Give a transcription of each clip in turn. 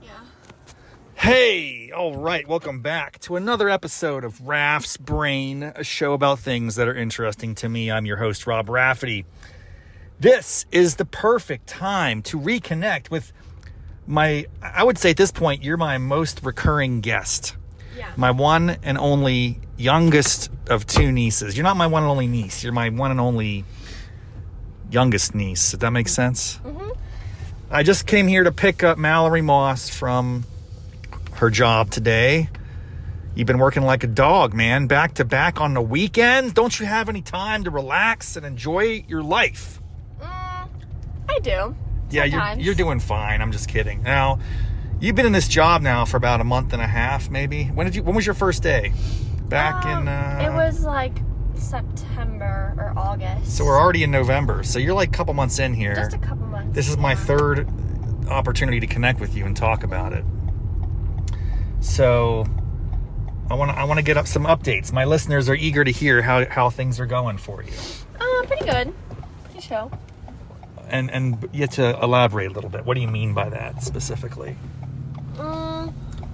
Yeah. Hey, all right, welcome back to another episode of Raff's Brain, a show about things that are interesting to me. I'm your host, Rob Raffety. This is the perfect time to reconnect with I would say at this point, you're my most recurring guest. Yeah. My one and only youngest of two nieces. You're not my one and only niece. You're my one and only youngest niece. Does that make sense? Mm-hmm. I just came here to pick up Mallory Moss from her job today. You've been working like a dog, man, back to back on the weekends. Don't you have any time to relax and enjoy your life? I do. Yeah, you're doing fine. I'm just kidding. Now, you've been in this job now for about a month and a half, maybe. When was your first day? Back in It was like September or August. So we're already in November. So you're like a couple months in here. Just a couple months. This is my third opportunity to connect with you and talk about it. So I want to get up some updates. My listeners are eager to hear how things are going for you. Pretty good. Pretty chill. And you have to elaborate a little bit. What do you mean by that specifically?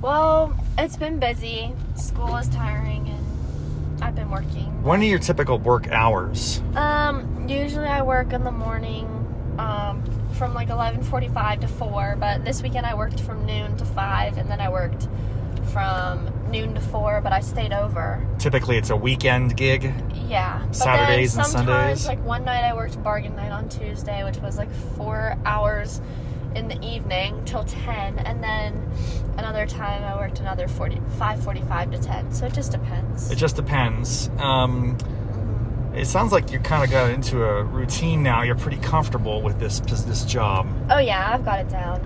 Well, it's been busy. School is tiring, and I've been working. When are your typical work hours? Usually I work in the morning, from like 11:45 to 4. But this weekend I worked from noon to 5, and then I worked from noon to 4. But I stayed over. Typically, it's a weekend gig. Yeah. Saturdays and Sundays. Like one night I worked bargain night on Tuesday, which was like 4 hours in the evening till 10, and then another time I worked another 5:45 to 10. So it just depends. It just depends. It sounds like you kind of got into a routine now. You're pretty comfortable with this job. Oh yeah, I've got it down.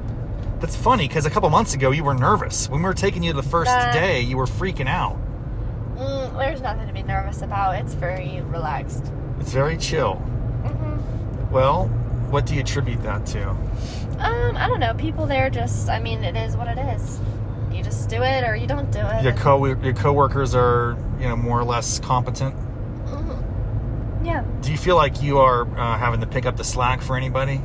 That's funny because a couple months ago you were nervous. When we were taking you the first day, you were freaking out. There's nothing to be nervous about. It's very relaxed. It's very chill. Mm-hmm. Well, what do you attribute that to? I don't know. People there it is what it is. You just do it or you don't do it. Your coworkers are, more or less competent? Mm-hmm. Yeah. Do you feel like you are having to pick up the slack for anybody?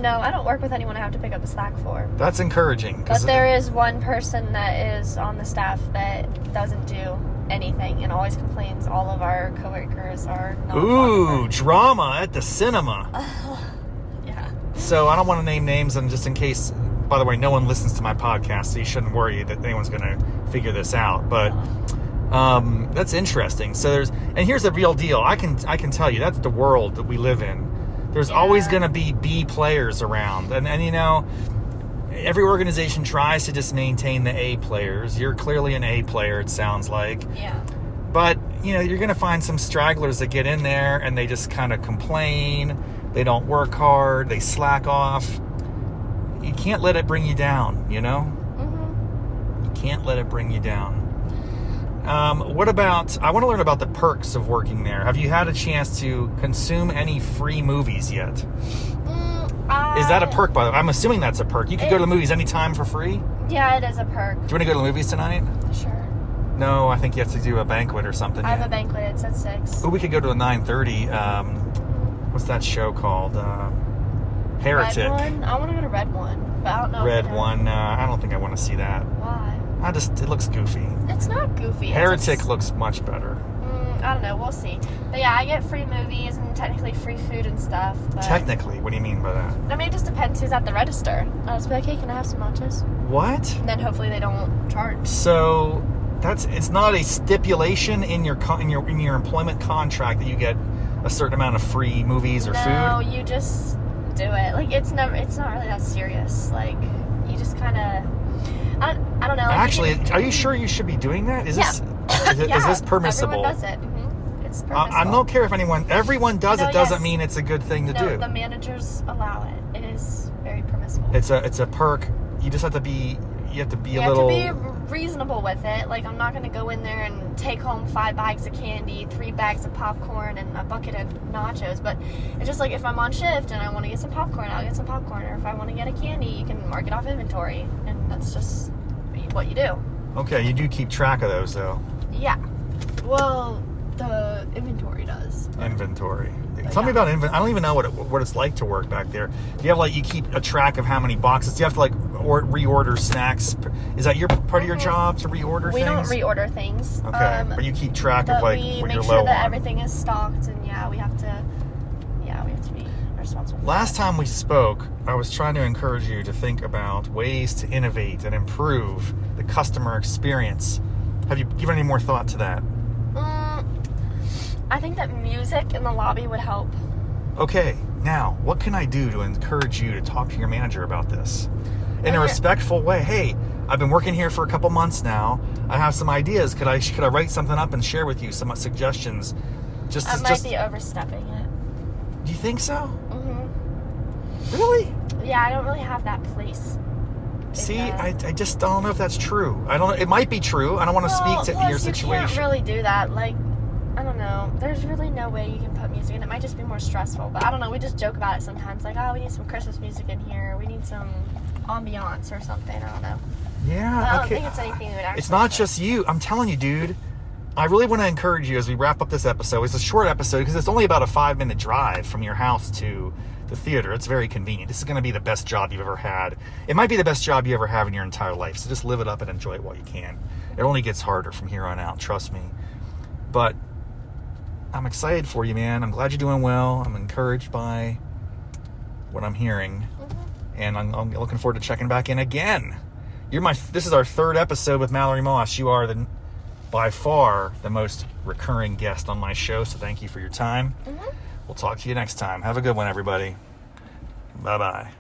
No, I don't work with anyone I have to pick up the slack for. That's encouraging. But there is one person that is on the staff that doesn't do anything and always complains all of our coworkers are not. Ooh, drama at the cinema. Yeah. So I don't want to name names, and just in case, by the way, no one listens to my podcast, so you shouldn't worry that anyone's going to figure this out. But that's interesting. So and here's the real deal. I can tell you that's the world that we live in. There's always going to be B players around. And every organization tries to just maintain the A players. You're clearly an A player, it sounds like. Yeah. But, you're going to find some stragglers that get in there and they just kind of complain. They don't work hard. They slack off. You can't let it bring you down, Mm-hmm. You can't let it bring you down. I want to learn about the perks of working there. Have you had a chance to consume any free movies yet? Is that a perk, by the way? I'm assuming that's a perk. You can go to the movies anytime for free? Yeah, it is a perk. Do you want to go to the movies tonight? Sure. No, I think you have to do a banquet or something. I have a banquet. It's at 6. Oh, we could go to a 9:30. What's that show called? Heretic. Red One? I want to go to Red One, but I don't know. Red One? I don't think I want to see that. Why? It looks goofy. It's not goofy. Heretic looks much better. I don't know. We'll see. But yeah, I get free movies and technically free food and stuff. But Technically? What do you mean by that? I mean, it just depends who's at the register. I'll just be like, hey, can I have some nachos? What? And then hopefully they don't charge. So it's not a stipulation in your employment contract that you get a certain amount of free movies or food? No, you just do it. Like, it's not really that serious. Like, you just kind of... I don't know. Like, actually, are you sure you should be doing that? Is this permissible? Everyone does it. Mm-hmm. It's permissible. I don't care if everyone does it. Doesn't mean it's a good thing to do. The managers allow it. It is very permissible. It's a perk. You just have to be. You have to be you have to be reasonable with it. Like, I'm not going to go in there and take home 5 bags of candy, 3 bags of popcorn, and a bucket of nachos. But it's just like, if I'm on shift and I want to get some popcorn, I'll get some popcorn. Or if I want to get a candy, you can mark it off inventory. And that's just what you do. Okay, you do keep track of those, though. Yeah. Well, the inventory does. Inventory. Tell me about inventory. I don't even know what it's like to work back there. Do you have you keep a track of how many boxes? Do you have to or reorder snacks. Is that your part of your job to reorder We things? don't reorder things. Okay, but you keep track of but like we what make you're sure low that on. everything is stocked, and we have to be responsible. Last time we spoke, I was trying to encourage you to think about ways to innovate and improve the customer experience. Have you given any more thought to that? I think that music in the lobby would help. Okay, now, what can I do to encourage you to talk to your manager about this? In a respectful way. Hey, I've been working here for a couple months now. I have some ideas. Could I write something up and share with you some suggestions? I might be overstepping it. Do you think so? Mm-hmm. Really? Yeah, I don't really have that place. See, I just don't know if that's true. It might be true. I don't want to speak to your situation. You can't really do that. Like, I don't know. There's really no way you can put music in. It might just be more stressful. But I don't know. We just joke about it sometimes. Like, oh, we need some Christmas music in here. We need some ambiance or something. I don't know. Yeah. I don't think it's anything that would actually. It's not just you. I'm telling you, dude. I really want to encourage you as we wrap up this episode. It's a short episode because it's only about a 5-minute drive from your house to the theater. It's very convenient. This is going to be the best job you've ever had. It might be the best job you ever have in your entire life. So just live it up and enjoy it while you can. It only gets harder from here on out. Trust me. But I'm excited for you, man. I'm glad you're doing well. I'm encouraged by what I'm hearing. Mm-hmm. And I'm looking forward to checking back in again. This is our 3rd episode with Mallory Moss. You are by far the most recurring guest on my show. So thank you for your time. Mm-hmm. We'll talk to you next time. Have a good one, everybody. Bye-bye.